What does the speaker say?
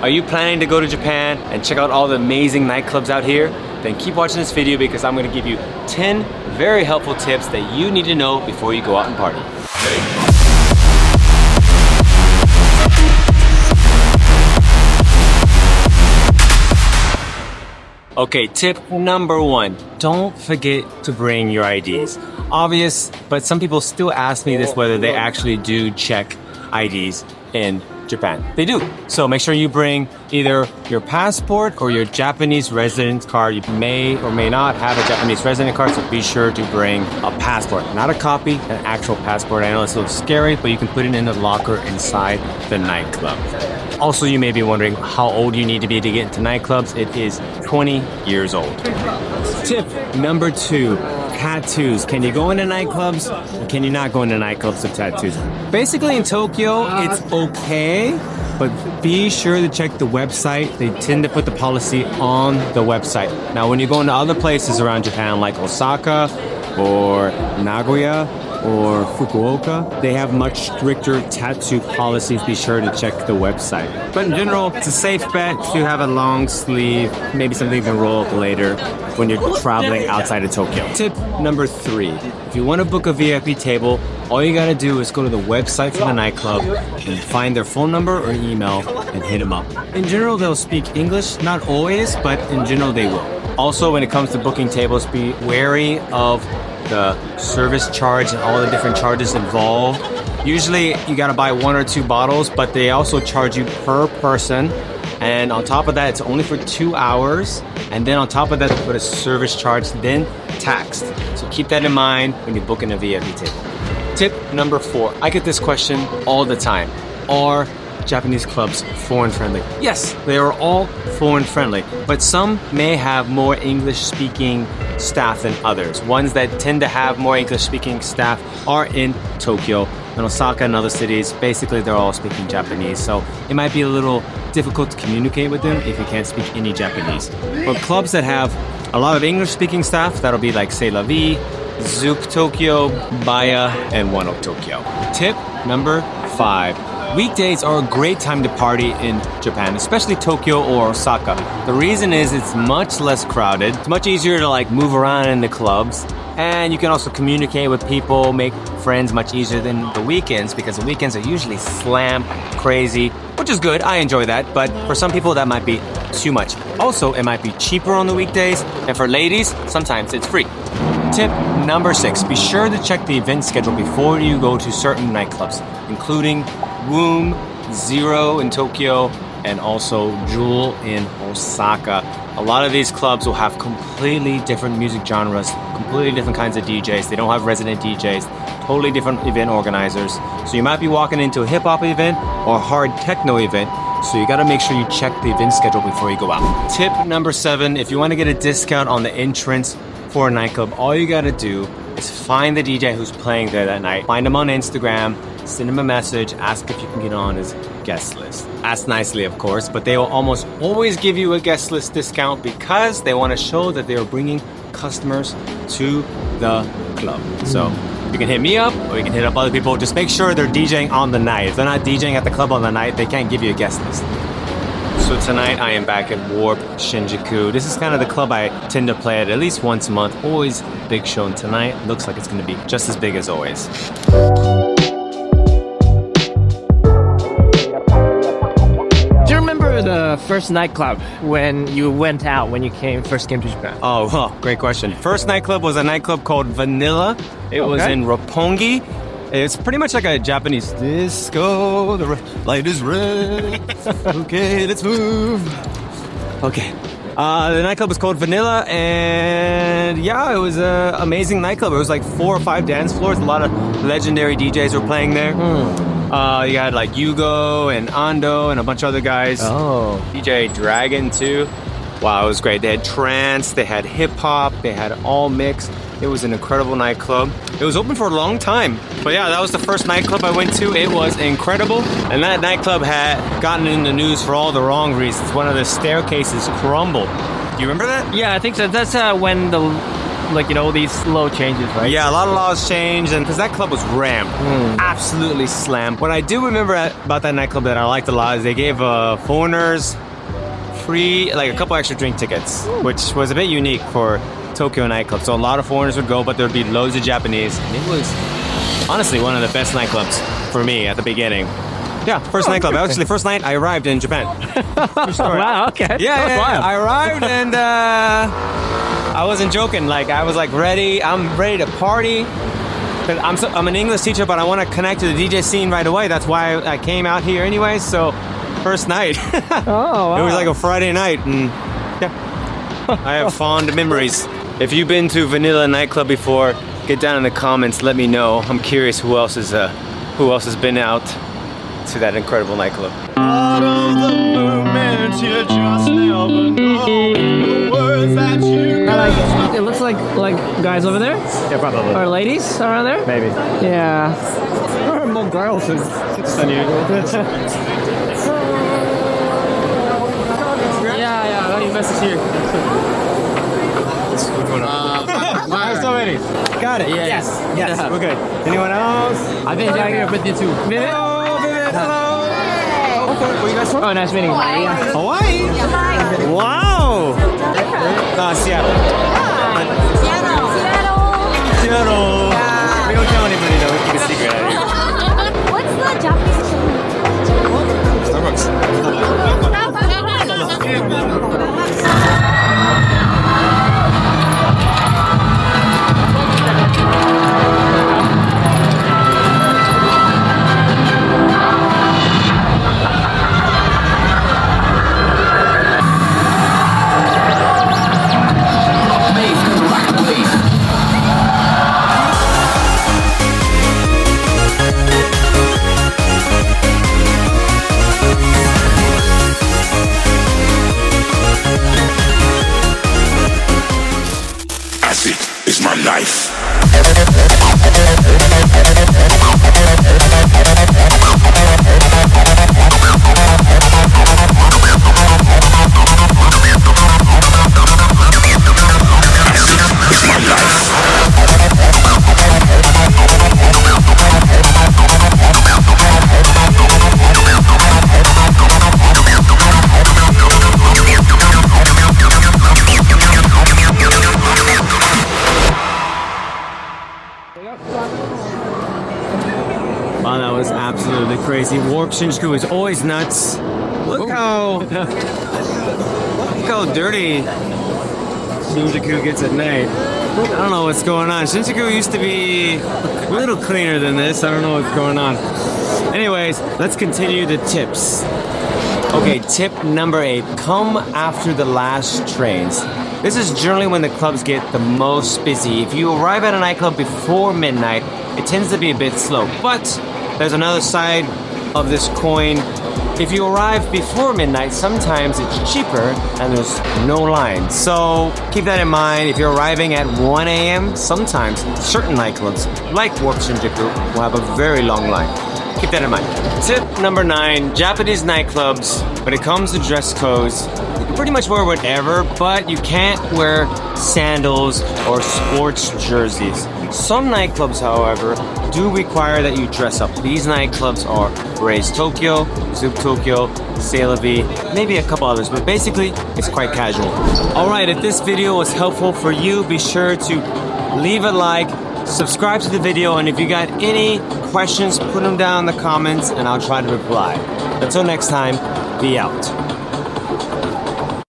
Are you planning to go to Japan and check out all the amazing nightclubs out here? Then keep watching this video because I'm going to give you 10 very helpful tips that you need to know before you go out and party. Okay, tip number 1, don't forget to bring your IDs. Obvious, but some people still ask me this whether they actually do check IDs in Japan. They do. So make sure you bring either your passport or your Japanese residence card. You may or may not have a Japanese resident card, so be sure to bring a passport. Not a copy, an actual passport. I know it's a little scary, but you can put it in the locker inside the nightclub. Also, you may be wondering how old you need to be to get into nightclubs. It is 20 years old. Tip number 2, tattoos. Can you go into nightclubs or can you not go into nightclubs with tattoos? Basically in Tokyo, it's okay, but be sure to check the website. They tend to put the policy on the website. Now, when you go into other places around Japan, like Osaka or Nagoya, or Fukuoka, they have much stricter tattoo policies. Be sure to check the website. But in general, it's a safe bet to have a long sleeve, maybe something you can roll up later when you're traveling outside of Tokyo. Tip number 3, if you want to book a VIP table, all you gotta do is go to the website for the nightclub and find their phone number or email and hit them up. In general, they'll speak English, not always, but in general they will. Also, when it comes to booking tables, be wary of the service charge and all the different charges involved. Usually you gotta buy 1 or 2 bottles, but they also charge you per person. And on top of that, it's only for 2 hours. And then on top of that, they put a service charge, then taxed. So keep that in mind when you're booking a VIP table. Tip number 4, I get this question all the time. Are Japanese clubs foreign friendly? Yes, they are all foreign friendly, but some may have more English speaking staff than others. Ones that tend to have more English speaking staff are in Tokyo and Osaka and other cities. Basically, they're all speaking Japanese, so it might be a little difficult to communicate with them if you can't speak any Japanese. But clubs that have a lot of English speaking staff, that'll be like C'est La Vie, Zouk Tokyo, Baya, and One Up Tokyo. Tip number 5. Weekdays are a great time to party in Japan, especially Tokyo or Osaka. The reason is it's much less crowded. It's much easier to like move around in the clubs. And you can also communicate with people, make friends much easier than the weekends because the weekends are usually slam crazy, which is good. I enjoy that. But for some people, that might be too much. Also, it might be cheaper on the weekdays. And for ladies, sometimes it's free. Tip number 6, be sure to check the event schedule before you go to certain nightclubs, including Womb, Zero in Tokyo, and also Jewel in Osaka. A lot of these clubs will have completely different music genres, completely different kinds of DJs. They don't have resident DJs, totally different event organizers. So you might be walking into a hip-hop event or a hard techno event, so you gotta make sure you check the event schedule before you go out. Tip number 7, if you wanna get a discount on the entrance for a nightclub, all you gotta do is find the DJ who's playing there that night. Find him on Instagram, send him a message, ask if you can get on his guest list. Ask nicely, of course, but they will almost always give you a guest list discount because they want to show that they are bringing customers to the club. So you can hit me up or you can hit up other people. Just make sure they're DJing on the night. If they're not DJing at the club on the night, they can't give you a guest list. So tonight I am back at WARP Shinjuku. This is kind of the club I tend to play at least once a month. Always a big show, and tonight looks like it's going to be just as big as always. The first nightclub when you went out, when you first came to Japan? Oh, great question. First nightclub was a nightclub called Vanilla. It was in Roppongi. It's pretty much like a Japanese disco. The light is red. Okay, let's move. Okay. The nightclub was called Vanilla, and yeah, it was an amazing nightclub. It was like 4 or 5 dance floors. A lot of legendary DJs were playing there. You had like Yugo and Ando and a bunch of other guys. Oh. DJ Dragon too. Wow, it was great. They had trance, they had hip hop, they had all mixed. It was an incredible nightclub. It was open for a long time. But yeah, that was the first nightclub I went to. It was incredible. And that nightclub had gotten in the news for all the wrong reasons. One of the staircases crumbled. Do you remember that? Yeah, I think so. That's when the like, you know, these law changes, right? Yeah, a lot of laws changed, and because that club was rammed, absolutely slammed. What I do remember about that nightclub that I liked a lot is they gave foreigners free, like a couple extra drink tickets, which was a bit unique for Tokyo nightclub. So a lot of foreigners would go, but there would be loads of Japanese. And it was honestly one of the best nightclubs for me at the beginning. Yeah, first nightclub. Actually, first night I arrived in Japan. Wow, okay. Yeah, I arrived and I wasn't joking. Like I was like ready. I'm ready to party. Cause I'm an English teacher, but I want to connect to the DJ scene right away. That's why I came out here anyway. So first night. Oh, wow. It was like a Friday night, and yeah, I have fond memories. If you've been to Vanilla Nightclub before, get down in the comments. Let me know. I'm curious who else has been out to that incredible nightclub. Out of the moment, you just never know the words that you It looks like guys over there? Yeah, probably. Or ladies around there? Maybe. Yeah. There are more girls than Yeah, got your message here. There's so many. Got it. Yes. Yes. We're good. Anyone else? I've been down here with you too. Vivid? Hello, Vivid. Hello. Okay. Where you guys from? Oh, nice meeting you. Hawaii. Wow. Seattle. Seattle. We don't tell anybody though. We keep a secret out here. What's the Japanese is my life. Wow, that was absolutely crazy. Warp Shinjuku is always nuts. Look how dirty Shinjuku gets at night. I don't know what's going on. Shinjuku used to be a little cleaner than this. I don't know what's going on. Anyways, let's continue the tips. Okay, tip number 8. Come after the last trains. This is generally when the clubs get the most busy. If you arrive at a nightclub before midnight, it tends to be a bit slow. But there's another side of this coin. If you arrive before midnight, sometimes it's cheaper and there's no line. So keep that in mind. If you're arriving at 1 a.m., sometimes certain nightclubs, like Warp Shinjuku, will have a very long line. Keep that in mind. Tip number 9, Japanese nightclubs, when it comes to dress codes, you can pretty much wear whatever, but you can't wear sandals or sports jerseys. Some nightclubs, however, do require that you dress up. These nightclubs are Raise Tokyo, Zoop Tokyo, C'est La Vie, maybe a couple others, but basically, it's quite casual. Alright, if this video was helpful for you, be sure to leave a like, subscribe to the video, and if you got any questions, put them down in the comments and I'll try to reply. Until next time, be out.